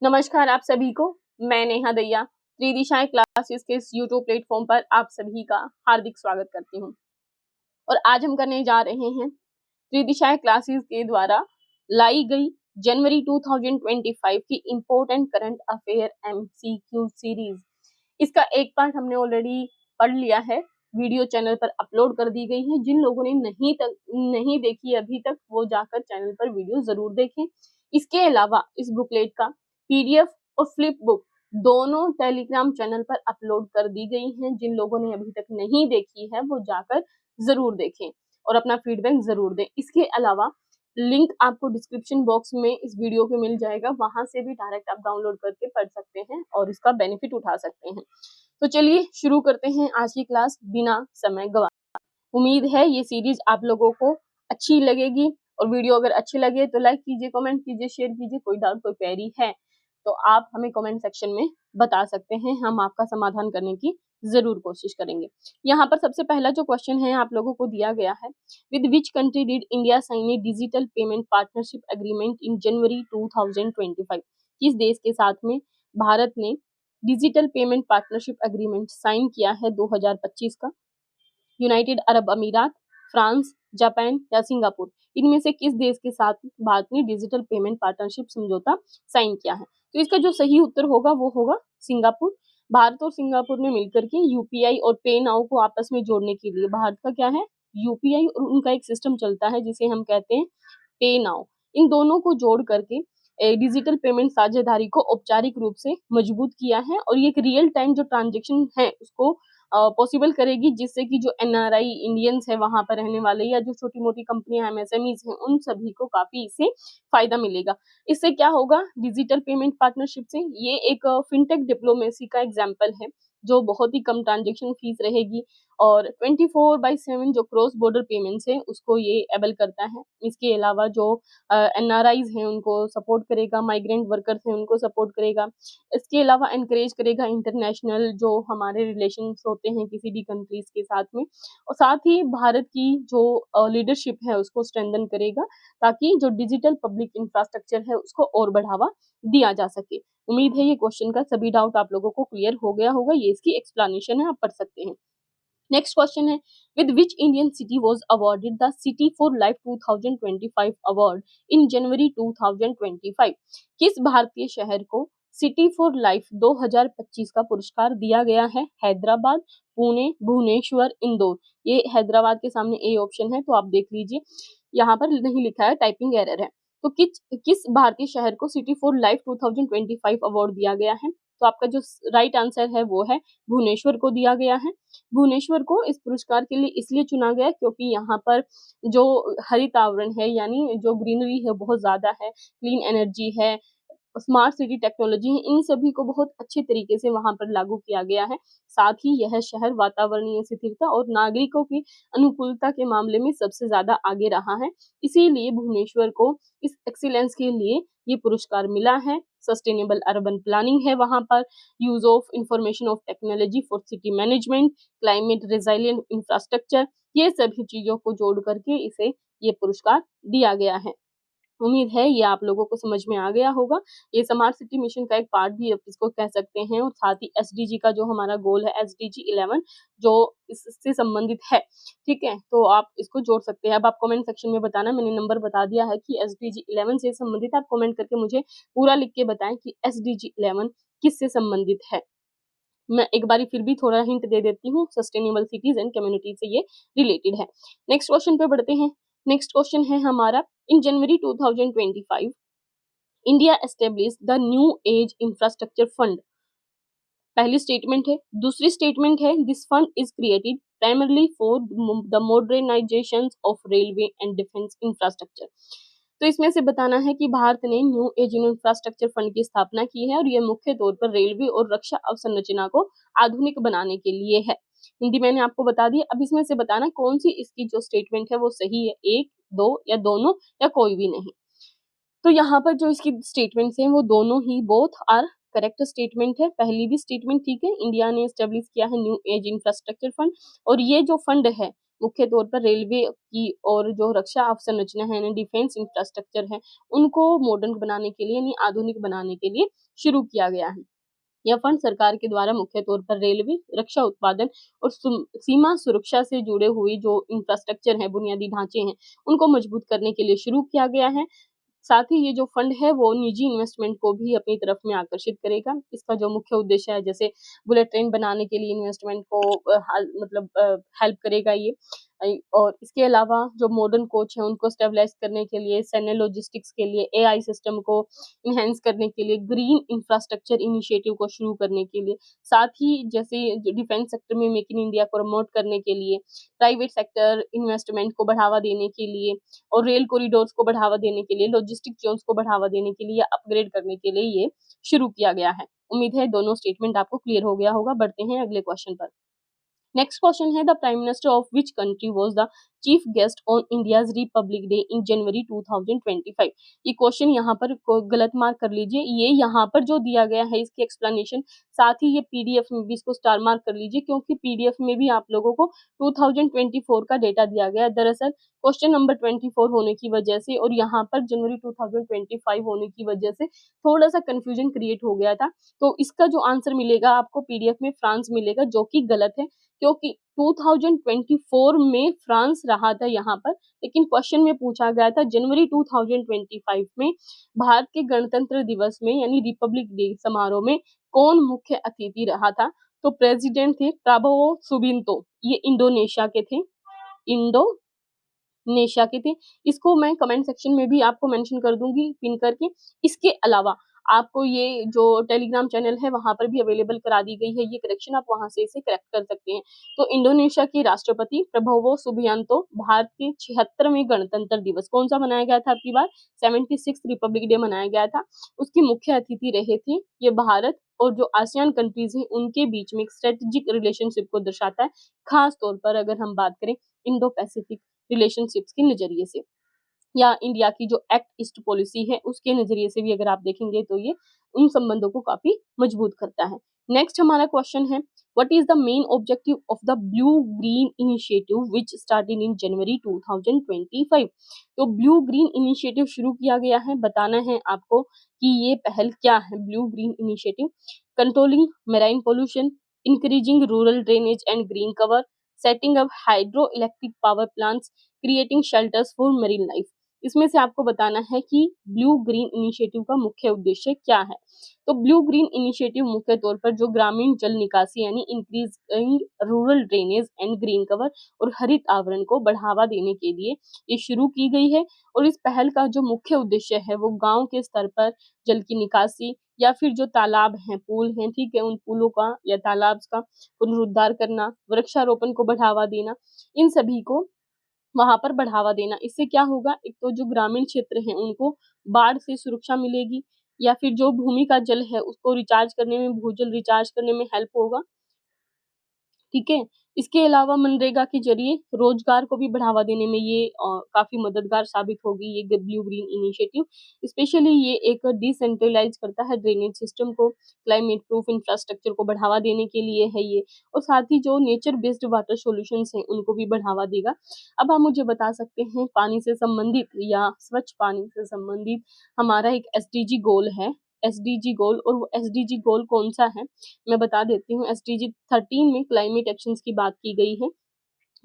नमस्कार आप सभी को। मैं नेहा दहिया त्रिदिशाएं क्लासेस के इस यूट्यूब प्लेटफॉर्म पर आप सभी का हार्दिक स्वागत करती हूं। और आज हम करने जा रहे हैं त्रिदिशाएं क्लासेस के द्वारा लाई गई जनवरी 2025 की important current affair MCQ series. इसका एक पार्ट हमने ऑलरेडी पढ़ लिया है, वीडियो चैनल पर अपलोड कर दी गई है। जिन लोगों ने नहीं देखी अभी तक वो जाकर चैनल पर वीडियो जरूर देखें। इसके अलावा इस बुकलेट का पीडीएफ और फ्लिप बुक दोनों टेलीग्राम चैनल पर अपलोड कर दी गई हैं। जिन लोगों ने अभी तक नहीं देखी है वो जाकर जरूर देखें और अपना फीडबैक जरूर दें। इसके अलावा लिंक आपको डिस्क्रिप्शन बॉक्स में इस वीडियो के मिल जाएगा, वहां से भी डायरेक्ट आप डाउनलोड करके पढ़ सकते हैं और इसका बेनिफिट उठा सकते हैं। तो चलिए शुरू करते हैं आज की क्लास बिना समय गवाए। उम्मीद है ये सीरीज आप लोगों को अच्छी लगेगी और वीडियो अगर अच्छी लगे तो लाइक कीजिए, कमेंट कीजिए, शेयर कीजिए। कोई डाउट कोई क्वेरी है तो आप हमें कमेंट सेक्शन में बता सकते हैं, हम आपका समाधान करने की जरूर कोशिश करेंगे। यहाँ पर सबसे पहला जो क्वेश्चन है आप लोगों को दिया गया है, with which country did India sign a digital payment partnership agreement in January 2025? किस देश के साथ में भारत ने digital payment partnership agreement sign किया है 2025 का? यूनाइटेड अरब अमीरात, फ्रांस, जापान या सिंगापुर, इनमें से किस देश के साथ भारत ने डिजिटल पेमेंट पार्टनरशिप समझौता साइन किया है? तो इसका जो सही उत्तर होगा वो होगा सिंगापुर। भारत और सिंगापुर ने मिलकर के यूपीआई और पे नाउ को आपस में जोड़ने के लिए, भारत का क्या है यूपीआई और उनका एक सिस्टम चलता है जिसे हम कहते हैं पे नाउ, इन दोनों को जोड़ करके डिजिटल पेमेंट साझेदारी को औपचारिक रूप से मजबूत किया है। और ये एक रियल टाइम जो ट्रांजेक्शन है उसको पॉसिबल करेगी, जिससे कि जो एनआरआई इंडियंस है वहां पर रहने वाले या जो छोटी मोटी कंपनियां एमएसएमईज हैं उन सभी को काफी इससे फायदा मिलेगा। इससे क्या होगा, डिजिटल पेमेंट पार्टनरशिप से ये एक फिनटेक डिप्लोमेसी का एग्जाम्पल है जो बहुत ही कम ट्रांजेक्शन फीस रहेगी और 24/7 जो क्रॉस बॉर्डर पेमेंट्स है उसको ये एबल करता है। इसके अलावा जो एनआरआईज हैं उनको सपोर्ट करेगा, माइग्रेंट वर्कर्स हैं उनको सपोर्ट करेगा। इसके अलावा एनकरेज करेगा इंटरनेशनल जो हमारे रिलेशंस होते हैं किसी भी कंट्रीज के साथ में, और साथ ही भारत की जो लीडरशिप है उसको स्ट्रेंथन करेगा ताकि जो डिजिटल पब्लिक इंफ्रास्ट्रक्चर है उसको और बढ़ावा दिया जा सके। उम्मीद है ये क्वेश्चन का सभी डाउट आप लोगों को क्लियर हो गया होगा। ये इसकी एक्सप्लेनेशन है, आप पढ़ सकते हैं। नेक्स्ट क्वेश्चन है, with which Indian city was awarded the city for life 2025 award in January 2025? किस भारतीय शहर को सिटी फॉर लाइफ 2025 का पुरस्कार दिया गया है? हैदराबाद, पुणे, भुवनेश्वर, इंदौर। ये हैदराबाद के सामने ए ऑप्शन है तो आप देख लीजिए, यहाँ पर नहीं लिखा है, टाइपिंग एरर है। तो किस भारतीय शहर को सिटी फॉर लाइफ 2025 अवार्ड दिया गया है? तो आपका जो राइट आंसर है वो है भुवनेश्वर को दिया गया है। भुवनेश्वर को इस पुरस्कार के लिए इसलिए चुना गया क्योंकि यहाँ पर जो हरित आवरण है यानी जो ग्रीनरी है बहुत ज्यादा है, क्लीन एनर्जी है, स्मार्ट सिटी टेक्नोलॉजी है, इन सभी को बहुत अच्छे तरीके से वहां पर लागू किया गया है। साथ ही यह शहर वातावरणीय स्थिरता और नागरिकों की अनुकूलता के मामले में सबसे ज्यादा आगे रहा है। इसीलिए भुवनेश्वर को इस एक्सीलेंस के लिए ये पुरस्कार मिला है। सस्टेनेबल अर्बन प्लानिंग है वहां पर, use of information of technology for city management, climate resilient infrastructure, ये सभी चीजों को जोड़ करके इसे ये पुरस्कार दिया गया है। उम्मीद है ये आप लोगों को समझ में आ गया होगा। ये स्मार्ट सिटी मिशन का एक पार्ट भी आप इसको कह सकते हैं और साथ ही एसडीजी का जो हमारा गोल है एसडीजी 11 जो इससे संबंधित है, ठीक है, तो आप इसको जोड़ सकते हैं। अब आप कमेंट सेक्शन में बताना, मैंने नंबर बता दिया है कि एसडीजी 11 से संबंधित, आप कमेंट करके मुझे पूरा लिख के बताएं कि एसडीजी 11 किससे संबंधित है। मैं एक बारी फिर भी थोड़ा हिंट दे देती हूँ, सस्टेनेबल सिटीज एंड कम्युनिटी से ये रिलेटेड है। नेक्स्ट क्वेश्चन पे बढ़ते हैं। नेक्स्ट क्वेश्चन है हमारा, in January 2025 India establish the new age infrastructure fund. पहली स्टेटमेंट है। दूसरी स्टेटमेंट है, this fund is created primarily for the modernisation of railway and defence infrastructure. तो इसमें से बताना है कि भारत ने न्यू एज इंफ्रास्ट्रक्चर फंड की स्थापना की है और यह मुख्य तौर पर रेलवे और रक्षा अवसंरचना को आधुनिक बनाने के लिए है। हिंदी मैंने आपको बता दी। अब इसमें से बताना कौन सी इसकी जो स्टेटमेंट है वो सही है, एक, दो या दोनों या कोई भी नहीं। तो यहाँ पर जो इसकी स्टेटमेंट्स हैं वो दोनों ही बोथ आर करेक्ट स्टेटमेंट है। पहली भी स्टेटमेंट ठीक है, इंडिया ने एस्टेब्लिश किया है न्यू एज इंफ्रास्ट्रक्चर फंड और ये जो फंड है मुख्य तौर पर रेलवे की और जो रक्षा अवसंरचना है यानी डिफेंस इंफ्रास्ट्रक्चर है, उनको मॉडर्न बनाने के लिए यानी आधुनिक बनाने के लिए शुरू किया गया है। यह फंड सरकार के द्वारा मुख्य तौर पर रेलवे, रक्षा उत्पादन और सीमा सुरक्षा से जुड़े हुए जो इंफ्रास्ट्रक्चर है, बुनियादी ढांचे हैं, उनको मजबूत करने के लिए शुरू किया गया है। साथ ही ये जो फंड है वो निजी इन्वेस्टमेंट को भी अपनी तरफ में आकर्षित करेगा। इसका जो मुख्य उद्देश्य है, जैसे बुलेट ट्रेन बनाने के लिए इन्वेस्टमेंट को हेल्प करेगा ये। और इसके अलावा जो मॉडर्न कोच है उनको स्टेबलाइज करने के लिए, सैन्य लॉजिस्टिक्स के लिए, एआई सिस्टम को इनहेंस करने के लिए, ग्रीन इंफ्रास्ट्रक्चर इनिशिएटिव को शुरू करने के लिए, साथ ही जैसे डिफेंस सेक्टर में मेक इन इंडिया को प्रमोट करने के लिए, प्राइवेट सेक्टर इन्वेस्टमेंट को बढ़ावा देने के लिए और रेल कॉरिडोर्स को बढ़ावा देने के लिए, लॉजिस्टिक जोन्स को बढ़ावा देने के लिए या अपग्रेड करने के लिए ये शुरू किया गया है। उम्मीद है दोनों स्टेटमेंट आपको क्लियर हो गया होगा। बढ़ते हैं अगले क्वेश्चन पर। नेक्स्ट क्वेश्चन है, the prime minister of which country was the chief guest on India's republic day in January 2025। ये क्वेश्चन यहाँ पर गलत मार्क कर लीजिए, ये यहाँ पर जो दिया गया है इसकी एक्सप्लेनेशन, साथ ही ये पीडीएफ में भी इसको स्टार मार्क कर लीजिए, क्योंकि पीडीएफ में भी आप लोगों को 2024 का डेटा दिया गया है। दरअसल क्वेश्चन नंबर 24 होने की वजह से और यहाँ पर जनवरी 2025 होने की वजह से थोड़ा सा कंफ्यूजन क्रिएट हो गया था। तो इसका जो आंसर मिलेगा आपको पीडीएफ में फ्रांस मिलेगा, जो कि गलत है, क्योंकि 2024 में फ्रांस रहा था यहाँ पर, लेकिन क्वेश्चन में पूछा गया था जनवरी 2025 में भारत के गणतंत्र दिवस में यानी रिपब्लिक डे समारोह में कौन मुख्य अतिथि रहा था। तो प्रेसिडेंट थे प्राबोवो सुबिंतो, ये इंडोनेशिया के थे, इंडोनेशिया के थे। इसको मैं कमेंट सेक्शन में भी आपको मेंशन कर दूंगी पिन करके। इसके अलावा आपको ये जो टेलीग्राम चैनल है वहां पर भी अवेलेबल करा दी गई है ये करेक्शन, आप वहां से इसे करेक्ट कर सकते हैं। तो इंडोनेशिया के राष्ट्रपति प्रबोवो सुबियांतो भारत के 76वें गणतंत्र दिवस कौन सा मनाया गया था, आपकी बार 76 रिपब्लिक डे मनाया गया था, उसके मुख्य अतिथि रहे थे। ये भारत और जो आसियान कंट्रीज हैं उनके बीच में एक स्ट्रेटेजिक रिलेशनशिप को दर्शाता है, खास तौर पर अगर हम बात करें इंडो पैसिफिक रिलेशनशिप्स के नजरिए से, या इंडिया की जो एक्ट ईस्ट पॉलिसी है उसके नजरिए से भी अगर आप देखेंगे तो ये उन संबंधों को काफी मजबूत करता है। नेक्स्ट हमारा क्वेश्चन है, what is the main objective of the blue green initiative which started in January 2025। तो ब्लू ग्रीन इनिशिएटिव शुरू किया गया है, बताना है आपको कि ये पहल क्या है। Blue green initiative controlling marine pollution, increasing rural drainage and green cover, setting up hydro electric power plants, creating shelters for marine life. इसमें से आपको बताना है कि ब्लू ग्रीन इनिशिएटिव का मुख्य उद्देश्य क्या है। तो ब्लू ग्रीन इनिशिएटिव मुख्य तौर पर जो ग्रामीण जल निकासी यानी increasing rural drainage and green cover और हरित आवरण को बढ़ावा देने के लिए ये शुरू की गई है। और इस पहल का जो मुख्य उद्देश्य है वो गांव के स्तर पर जल की निकासी या फिर जो तालाब हैं, पुल हैं, ठीक है, उन पुलों का या तालाब का पुनरुद्धार करना, वृक्षारोपण को बढ़ावा देना, इन सभी को वहां पर बढ़ावा देना। इससे क्या होगा, एक तो जो ग्रामीण क्षेत्र हैं उनको बाढ़ से सुरक्षा मिलेगी, या फिर जो भूमि का जल है उसको रिचार्ज करने में, भूजल रिचार्ज करने में हेल्प होगा, ठीक है। इसके अलावा मनरेगा के जरिए रोजगार को भी बढ़ावा देने में ये काफी मददगार साबित होगी ये ब्लू ग्रीन इनिशिएटिव। स्पेशली ये एक डिसेंट्रलाइज करता है ड्रेनेज सिस्टम को, क्लाइमेट प्रूफ इंफ्रास्ट्रक्चर को बढ़ावा देने के लिए है ये, और साथ ही जो नेचर बेस्ड वाटर सॉल्यूशंस हैं उनको भी बढ़ावा देगा। अब आप मुझे बता सकते हैं पानी से संबंधित या स्वच्छ पानी से संबंधित हमारा एक एसडीजी गोल है, एसडीजी गोल, और वो एसडीजी गोल कौन सा है मैं बता देती हूँ। एसडीजी 13 में क्लाइमेट एक्शंस की बात की गई है,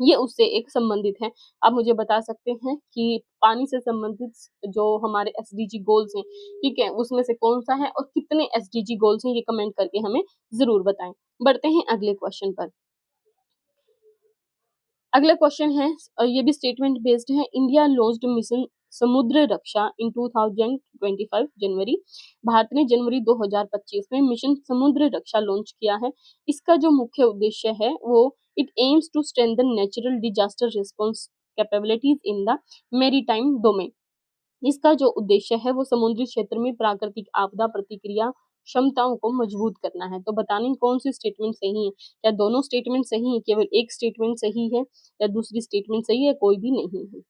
ये उससे एक संबंधित है। आप मुझे बता सकते हैं कि पानी से संबंधित जो हमारे एसडीजी गोल्स हैं, ठीक है, उसमें से कौन सा है और कितने एसडीजी गोल्स हैं, ये कमेंट करके हमें जरूर बताएं। बढ़ते हैं अगले क्वेश्चन पर। अगला क्वेश्चन है, ये भी स्टेटमेंट बेस्ड है। इंडिया लॉन्च्ड मिशन समुद्र रक्षा इन 2025 जनवरी। भारत ने जनवरी 2025 में मिशन समुद्र रक्षा लॉन्च किया है। इसका जो मुख्य उद्देश्य है वो it aims to strengthen natural disaster response capabilities in the maritime domain. इसका जो उद्देश्य है वो समुद्री क्षेत्र में प्राकृतिक आपदा प्रतिक्रिया क्षमताओं को मजबूत करना है। तो बताने कौन सी स्टेटमेंट सही है, क्या दोनों स्टेटमेंट सही है, केवल एक स्टेटमेंट सही है, या दूसरी स्टेटमेंट सही है, कोई भी नहीं है।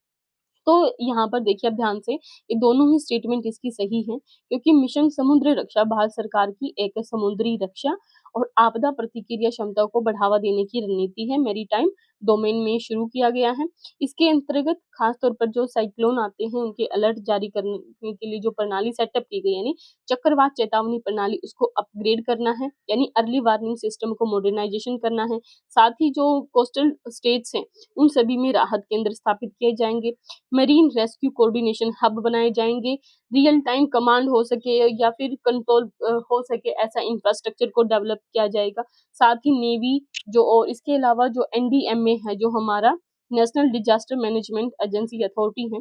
तो यहाँ पर देखिए अब ध्यान से, ये दोनों ही स्टेटमेंट इसकी सही है, क्योंकि मिशन समुद्र रक्षा भारत सरकार की एक समुद्री रक्षा और आपदा प्रतिक्रिया क्षमता को बढ़ावा देने की रणनीति है, मैरीटाइम डोमेन में शुरू किया गया है। इसके अंतर्गत खास तौर पर जो साइक्लोन आते हैं उनके अलर्ट जारी करने के लिए जो प्रणाली सेटअप की गई, यानी चक्रवात चेतावनी प्रणाली, उसको अपग्रेड करना है, यानी अर्ली वार्निंग सिस्टम को मॉडर्नाइजेशन करना है। साथ ही जो कोस्टल स्टेट्स हैं उन सभी में राहत केंद्र स्थापित किए जाएंगे, मरीन रेस्क्यू कोऑर्डिनेशन हब बनाए जाएंगे, रियल टाइम कमांड हो सके या फिर कंट्रोल हो सके ऐसा इंफ्रास्ट्रक्चर को डेवलप किया जाएगा। साथ ही नेवी जो, और इसके अलावा जो एनडीएमए है, जो हमारा national disaster management agency authority है,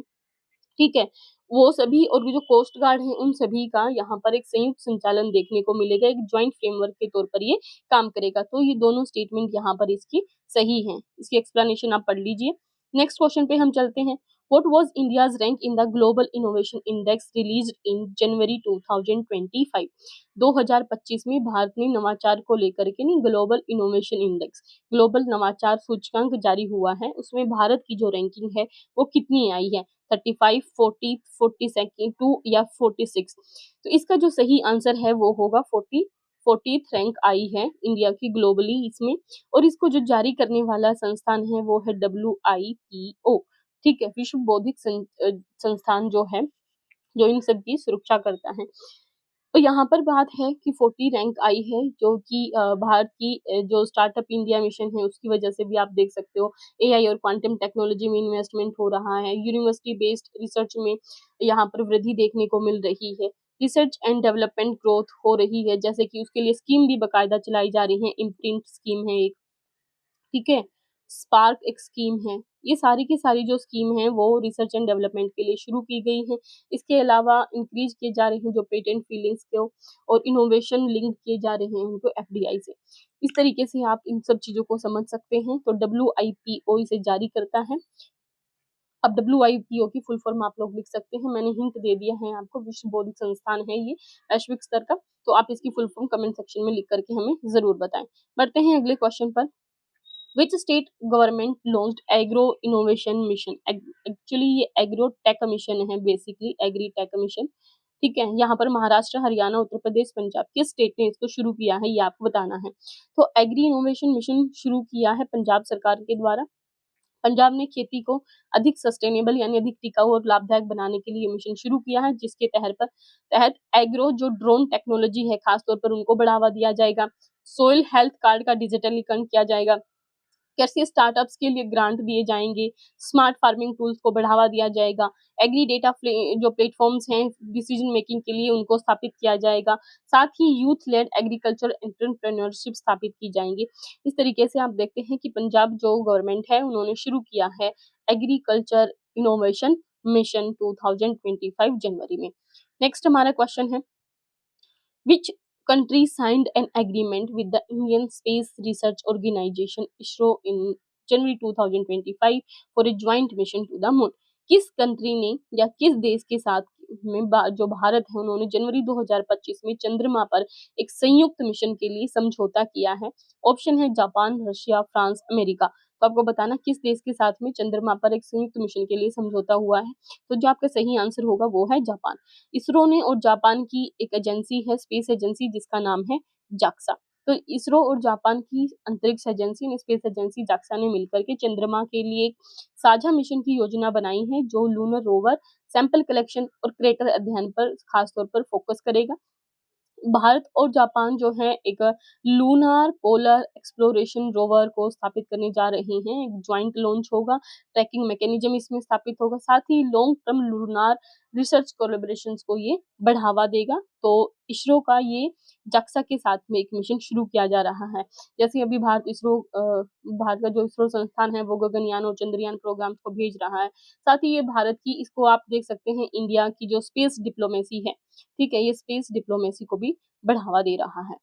ठीक है, वो सभी, और जो कोस्ट गार्ड है उन सभी का यहाँ पर एक संयुक्त संचालन देखने को मिलेगा, एक ज्वाइंट फ्रेमवर्क के तौर पर ये काम करेगा। तो ये दोनों स्टेटमेंट यहाँ पर इसकी सही हैं। इसकी एक्सप्लेनेशन आप पढ़ लीजिए। नेक्स्ट क्वेश्चन पे हम चलते हैं। What was India's rank in the Global Innovation Index released in January 2025? 2025 में भारत ने नवाचार को लेकर के नहीं, ग्लोबल इनोवेशन इंडेक्स, ग्लोबल नवाचार सूचकांक जारी हुआ है, उसमें भारत की जो रैंकिंग है वो कितनी आई है, 35, 40, 42 या 46? तो इसका जो सही आंसर है वो होगा 40th रैंक आई है इंडिया की ग्लोबली इसमें। और इसको जो जारी करने वाला संस्थान है वो है WIPO, ठीक है, विश्व बौद्धिक संस्थान जो है, जो इन सब की सुरक्षा करता है। तो यहाँ पर बात है कि 40 रैंक आई है, जो कि भारत की जो स्टार्टअप इंडिया मिशन है उसकी वजह से भी आप देख सकते हो। AI और क्वांटम टेक्नोलॉजी में इन्वेस्टमेंट हो रहा है, यूनिवर्सिटी बेस्ड रिसर्च में यहाँ पर वृद्धि देखने को मिल रही है, रिसर्च एंड डेवलपमेंट ग्रोथ हो रही है, जैसे कि उसके लिए स्कीम भी बाकायदा चलाई जा रही है, इम्प्रिंट स्कीम है एक, ठीक है, स्पार्क एक स्कीम है। ये सारी की सारी जो स्कीम है वो रिसर्च एंड डेवलपमेंट के लिए शुरू की गई है। इसके अलावा इंक्रीज किए जा रहे हैं जो पेटेंट फीलिंग्स को, और इनोवेशन लिंक किए जा रहे हैं उनको FDI से। इस तरीके से आप इन सब चीजों को समझ सकते हैं। तो WIPO इसे जारी करता है। अब WIPO की फुल फॉर्म आप लोग लिख सकते हैं, मैंने हिंट दे दिया है आपको, विश्व बौद्धिक संस्थान है ये वैश्विक स्तर का। तो आप इसकी फुल फॉर्म कमेंट सेक्शन में लिख करके हमें जरूर बताएं। बढ़ते हैं अगले क्वेश्चन पर। Which state government launched agro innovation mission? Actually ये एग्रो टेक मिशन है, बेसिकली एग्री टेक मिशन, ठीक है। यहाँ पर महाराष्ट्र, हरियाणा, उत्तर प्रदेश, पंजाब, किस स्टेट ने इसको शुरू किया है ये आपको बताना है। तो एग्री इनोवेशन मिशन शुरू किया है पंजाब सरकार के द्वारा। पंजाब ने खेती को अधिक सस्टेनेबल यानी अधिक टिकाऊ और लाभदायक बनाने के लिए मिशन शुरू किया है, जिसके तहत एग्रो जो ड्रोन टेक्नोलॉजी है खासतौर पर उनको बढ़ावा दिया जाएगा, सोइल हेल्थ कार्ड का डिजिटलीकरण किया जाएगा, कृषि स्टार्टअप्स के लिए ग्रांट दिए जाएंगे, स्मार्ट फार्मिंग टूल्स को बढ़ावा दिया जाएगा, एग्री डेटा जो प्लेटफॉर्म्स हैं डिसीजन मेकिंग के लिए उनको स्थापित किया जाएगा, साथ ही यूथ लेड एग्रीकल्चर एंटरप्रेन्योरशिप स्थापित की जाएंगी। इस तरीके से आप देखते हैं कि पंजाब जो गवर्नमेंट है उन्होंने शुरू किया है एग्रीकल्चर इनोवेशन मिशन 2025 जनवरी में। नेक्स्ट हमारा क्वेश्चन है, Which country signed an agreement with the Indian Space Research Organization ISRO in January 2025 for a joint mission to the moon? किस कंट्री ने या किस देश के साथ में जो भारत है उन्होंने जनवरी 2025 में चंद्रमा पर एक संयुक्त मिशन के लिए समझौता किया है? ऑप्शन है जापान, रशिया, फ्रांस, अमेरिका। तो आपको बताना किस देश के साथ में चंद्रमा पर एक संयुक्त मिशन के लिए समझौता हुआ है। तो जो आपका सही आंसर होगा वो है जापान। इसरो ने और जापान की एक एजेंसी है, स्पेस एजेंसी, जिसका नाम है जाक्सा। तो इसरो और जापान की अंतरिक्ष एजेंसी ने, स्पेस एजेंसी जाक्सा ने मिलकर के चंद्रमा के लिए एक साझा मिशन की योजना बनाई है, जो लूनर रोवर, सैंपल कलेक्शन और क्रेटर अध्ययन पर खासतौर पर फोकस करेगा। भारत और जापान जो है एक लूनार पोलर एक्सप्लोरेशन रोवर को स्थापित करने जा रहे हैं। एक ज्वाइंट लॉन्च होगा, ट्रैकिंग मैकेनिज्म इसमें स्थापित होगा, साथ ही long term lunar research collaborations को ये बढ़ावा देगा। तो इसरो का ये जाक्सा के साथ में एक मिशन शुरू किया जा रहा है। जैसे अभी भारत का जो इसरो संस्थान है वो गगनयान और चंद्रयान प्रोग्राम को भेज रहा है। साथ ही ये भारत की, इसको आप देख सकते हैं, इंडिया की जो स्पेस डिप्लोमेसी है, ठीक है, ये स्पेस डिप्लोमेसी को भी बढ़ावा दे रहा है।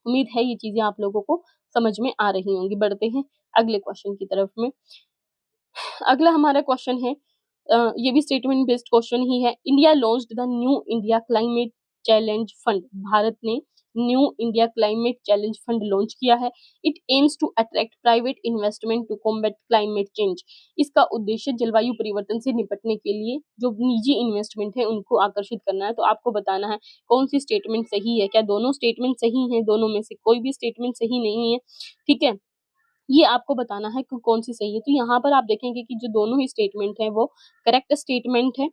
उम्मीद है ये चीजें आप लोगों को समझ में आ रही होंगी। बढ़ते हैं अगले क्वेश्चन की तरफ में। अगला हमारा क्वेश्चन है, ये भी स्टेटमेंट बेस्ड क्वेश्चन ही है। India launched the new India climate challenge fund. भारत ने new India climate challenge fund launch किया है। It aims to attract private investment to combat climate change. इसका उद्देश्य जलवायु परिवर्तन से निपटने के लिए जो निजी इन्वेस्टमेंट है उनको आकर्षित करना है। तो आपको बताना है कौन सी स्टेटमेंट सही है। क्या दोनों स्टेटमेंट सही है? दोनों में से कोई भी स्टेटमेंट सही नहीं है, ठीक है। ये आपको बताना है कि कौन सी सही है। तो यहाँ पर आप देखेंगे कि जो दोनों ही स्टेटमेंट है वो करेक्ट स्टेटमेंट है,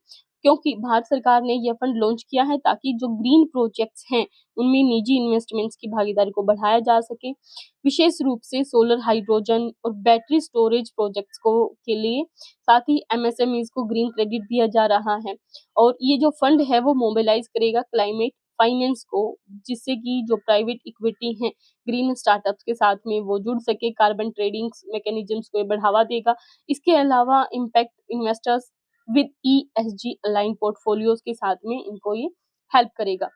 क्योंकि भारत सरकार ने यह फंड लॉन्च किया है ताकि जो ग्रीन प्रोजेक्ट्स हैं उनमें निजी इन्वेस्टमेंट्स की भागीदारी को बढ़ाया जा सके, विशेष रूप से सोलर, हाइड्रोजन और बैटरी स्टोरेज प्रोजेक्ट्स को के लिए। साथ ही एमएसएमईज को ग्रीन क्रेडिट दिया जा रहा है, और ये जो फंड है वो मोबिलाइज करेगा क्लाइमेट फाइनेंस को, जिससे कि जो प्राइवेट इक्विटी है ग्रीन स्टार्टअप्स के साथ में वो जुड़ सके, कार्बन ट्रेडिंग मैकेनिज्म्स को ये बढ़ावा देगा। इसके अलावा impact investors with ESG align portfolios के साथ में इनको ये हेल्प करेगा।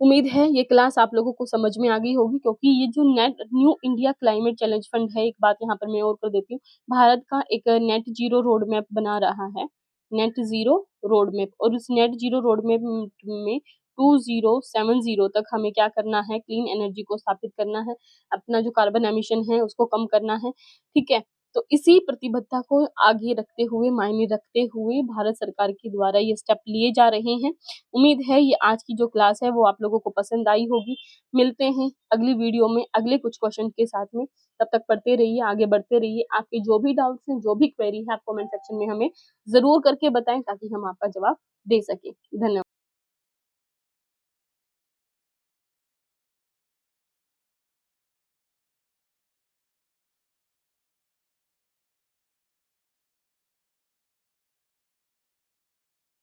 उम्मीद है ये क्लास आप लोगों को समझ में आ गई होगी, क्योंकि ये जो net new India climate challenge fund है, एक बात यहाँ पर मैं और कर देती हूँ, भारत का एक नेट जीरो रोड मैप बना रहा है, नेट जीरो रोड मैप, और उस नेट जीरो रोड मैप में 2070 तक हमें क्या करना है, क्लीन एनर्जी को स्थापित करना है, अपना जो कार्बन एमिशन है उसको कम करना है, ठीक है। तो इसी प्रतिबद्धता को आगे रखते हुए, मायने रखते हुए भारत सरकार के द्वारा ये स्टेप लिए जा रहे हैं। उम्मीद है ये आज की जो क्लास है वो आप लोगों को पसंद आई होगी। मिलते हैं अगली वीडियो में अगले कुछ क्वेश्चन के साथ में। तब तक पढ़ते रहिए, आगे बढ़ते रहिए। आपके जो भी डाउट्स हैं, जो भी क्वेरी है, आप कमेंट सेक्शन में हमें ज़रूर करके बताएं ताकि हम आपका जवाब दे सकें। धन्यवाद।